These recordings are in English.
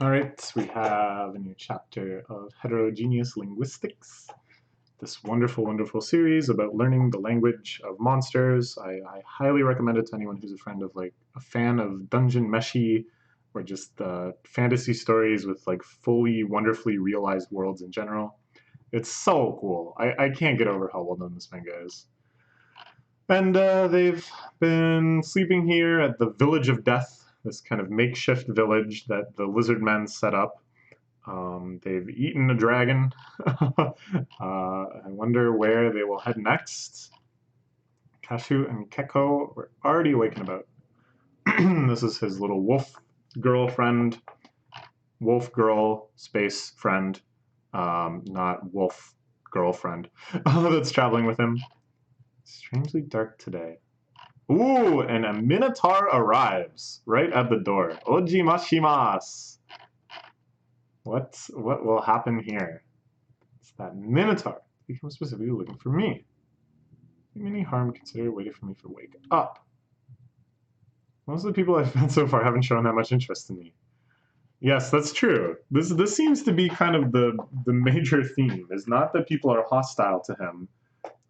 All right, we have a new chapter of Heterogeneous Linguistics, this wonderful, wonderful series about learning the language of monsters. I highly recommend it to anyone who's a friend of like a fan of dungeon meshi or just fantasy stories with like fully wonderfully realized worlds in general. It's so cool. I can't get over how well done this manga is. And they've been sleeping here at the Village of Death, this kind of makeshift village that the lizard men set up. They've eaten a dragon. I wonder where they will head next. Kashu and Keko were already awakened about. This is his little wolf girlfriend, wolf girl space friend, not wolf girlfriend, that's traveling with him. Strangely dark today. Ooh, and a minotaur arrives right at the door. Ojimashimasu. What will happen here? It's that minotaur. He comes specifically looking for me. Any harm consider waiting for me for wake up. Most of the people I've met so far haven't shown that much interest in me. Yes, that's true. This seems to be kind of the major theme. Is not that people are hostile to him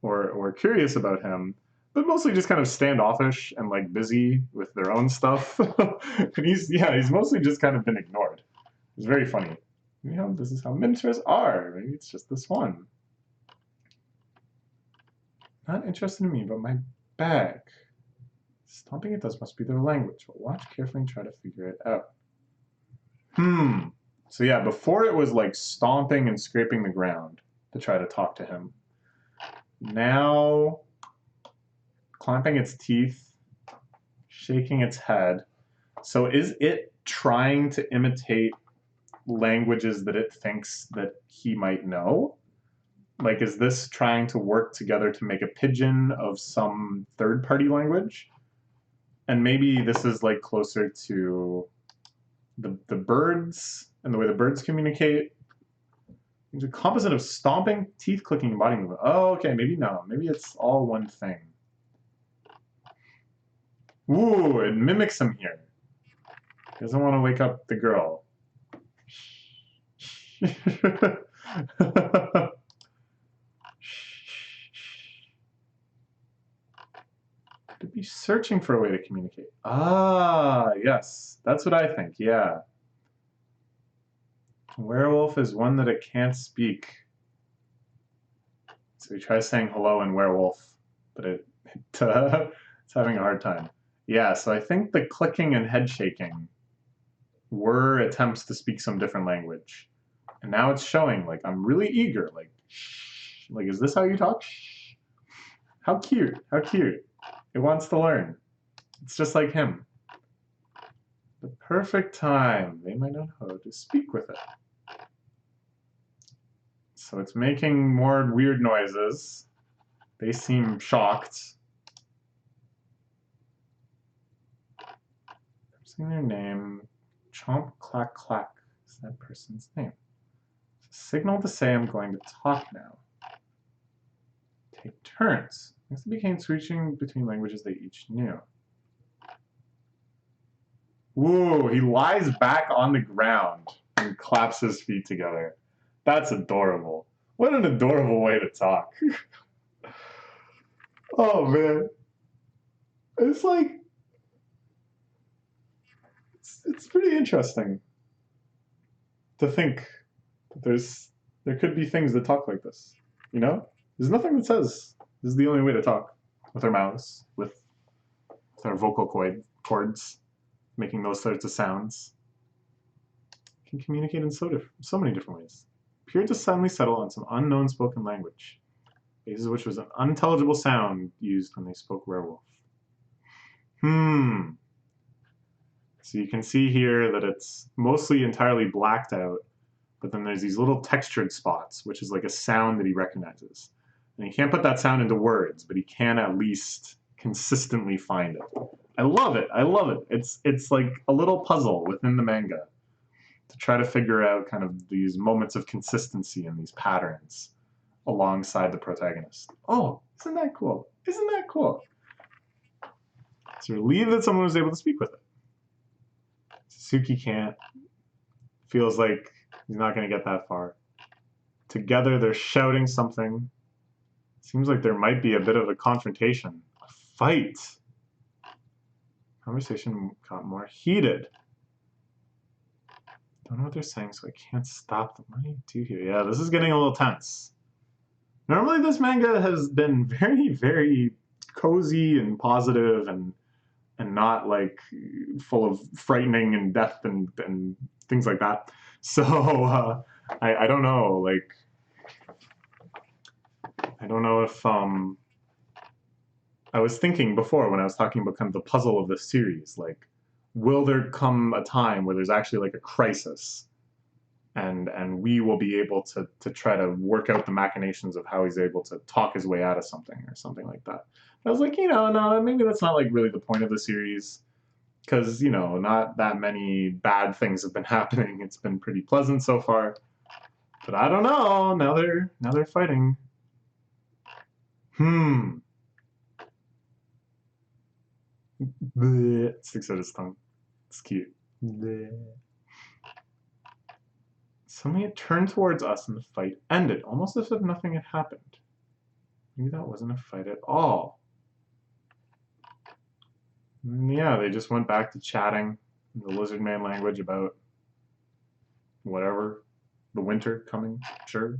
or curious about him, but mostly just kind of standoffish and like busy with their own stuff. And he's mostly just kind of been ignored. It's very funny. You know, this is how minotaurs are. Maybe it's just this one. Not interested in me, but my bag. Stomping it does must be their language, but watch carefully and try to figure it out. So yeah, before it was like stomping and scraping the ground to try to talk to him. Now, clamping its teeth, shaking its head. So is it trying to imitate languages that it thinks that he might know? Like, is this trying to work together to make a pigeon of some third-party language? And maybe this is like closer to the birds and the way the birds communicate. It's a composite of stomping, teeth clicking, and body movement. Oh, okay, maybe no. Maybe it's all one thing. Ooh, it mimics him here. Doesn't want to wake up the girl. Could be searching for a way to communicate. Ah, yes. That's what I think, yeah. Werewolf is one that it can't speak. So he tries saying hello in werewolf, but it's having a hard time. Yeah, so I think the clicking and head shaking were attempts to speak some different language. And now it's showing, like, I'm really eager. Like, is this how you talk? How cute. How cute. It wants to learn. It's just like him. The perfect time. They might not know how to speak with it. So it's making more weird noises. They seem shocked. I'm seeing their name. Chomp, clack, clack is that person's name. Signal to say I'm going to talk now. Take turns. Next it became switching between languages they each knew. Whoa, he lies back on the ground and claps his feet together. That's adorable. What an adorable way to talk. Oh man. It's like it's pretty interesting to think that there could be things that talk like this. You know? There's nothing that says this is the only way to talk with our mouths, with our vocal cords, making those sorts of sounds. Can communicate in so many different ways. Appeared to suddenly settle on some unknown spoken language, basis of which was an unintelligible sound used when they spoke werewolf. So you can see here that it's mostly entirely blacked out, but then there's these little textured spots, which is like a sound that he recognizes. And he can't put that sound into words, but he can at least consistently find it. I love it. I love it. It's like a little puzzle within the manga to try to figure out kind of these moments of consistency and these patterns alongside the protagonist. Oh, isn't that cool? Isn't that cool? So relieved that someone was able to speak with it. Suzuki can't. feels like he's not going to get that far. Together, they're shouting something. Seems like there might be a bit of a confrontation, a fight. Conversation got more heated. Don't know what they're saying, so I can't stop them. What do you do here? Yeah, this is getting a little tense. Normally, this manga has been very, very cozy and positive and not like full of frightening and death and things like that. So I don't know, like I don't know if I was thinking before when I was talking about kind of the puzzle of this series, like will there come a time where there's actually like a crisis and we will be able to try to work out the machinations of how he's able to talk his way out of something or something like that. I was like, no, maybe that's not like really the point of the series. Because, not that many bad things have been happening. It's been pretty pleasant so far. But I don't know. Now they're fighting. Bleh. Sticks out his tongue. It's cute. Bleh. Suddenly it turned towards us and the fight ended, almost as if nothing had happened. Maybe that wasn't a fight at all. And yeah, they just went back to chatting in the lizard man language about whatever, the winter coming, sure.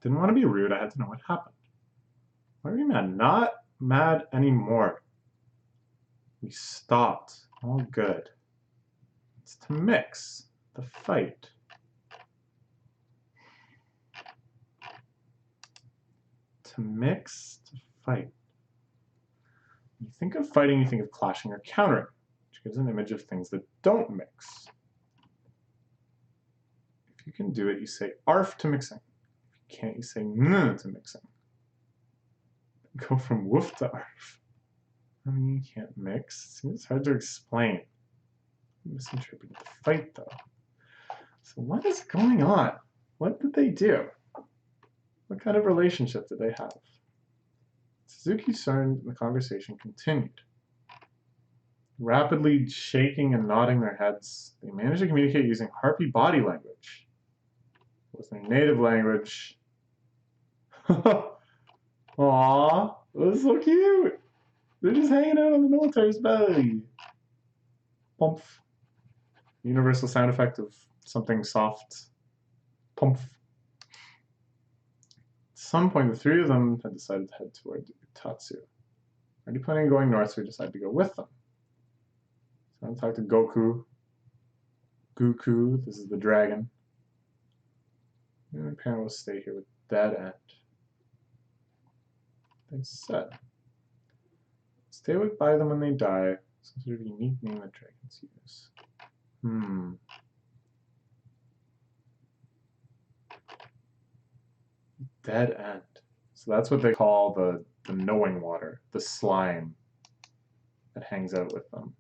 Didn't want to be rude, I had to know what happened. Why are you mad? Not mad anymore. We stopped. All good. It's to mix the fight. To mix, to fight. When you think of fighting, you think of clashing or countering, which gives an image of things that don't mix. If you can do it, you say arf to mixing. If you can't, you say n to mixing. Go from woof to arf. I mean, you can't mix. It's hard to explain. I misinterpreted the fight, though. So what is going on? What did they do? What kind of relationship did they have? Suzuki turned and the conversation continued. Rapidly shaking and nodding their heads, they managed to communicate using harpy body language. It was their native language. Aww, this is so cute. They're just hanging out on the military's belly. Pumph. Universal sound effect of something soft. Pumph. At some point, the three of them had decided to head toward Tatsu. Already planning on going north, so we decided to go with them. So I'm talking to Goku. Goku, this is the dragon. And my parent will stay here with Dead End. They said, stay by them when they die. Some sort of unique name that dragons use. Dead End. So that's what they call the knowing water, the slime that hangs out with them.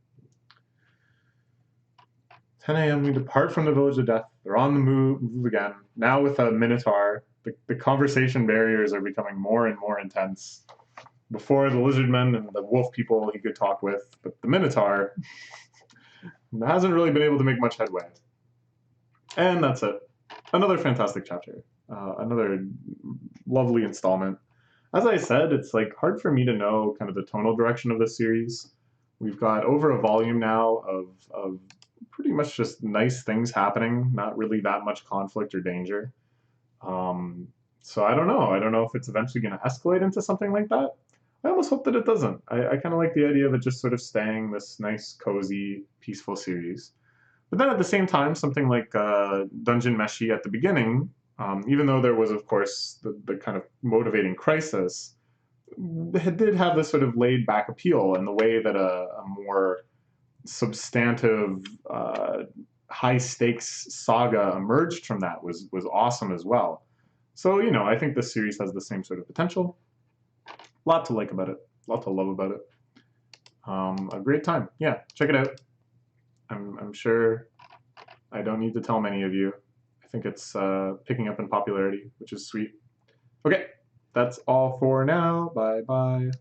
10 a.m. we depart from the village of death. They're on the move again. Now with a minotaur. The conversation barriers are becoming more and more intense. Before, the lizard men and the wolf people he could talk with, but the minotaur hasn't really been able to make much headway. And that's it. Another fantastic chapter. Another lovely installment. As I said, it's like hard for me to know kind of the tonal direction of this series. We've got over a volume now of pretty much just nice things happening, not really that much conflict or danger. So I don't know. I don't know if it's eventually going to escalate into something like that. I almost hope that it doesn't. I kind of like the idea of it just sort of staying this nice, cozy, peaceful series. But then at the same time, something like Dungeon Meshi at the beginning, even though there was, of course, the kind of motivating crisis, it did have this sort of laid-back appeal in the way that a more substantive, high-stakes saga emerged from that was awesome as well. So, I think this series has the same sort of potential. A lot to like about it. A lot to love about it. A great time. Yeah, check it out. I'm sure I don't need to tell many of you. I think it's picking up in popularity, which is sweet. Okay, that's all for now. Bye-bye.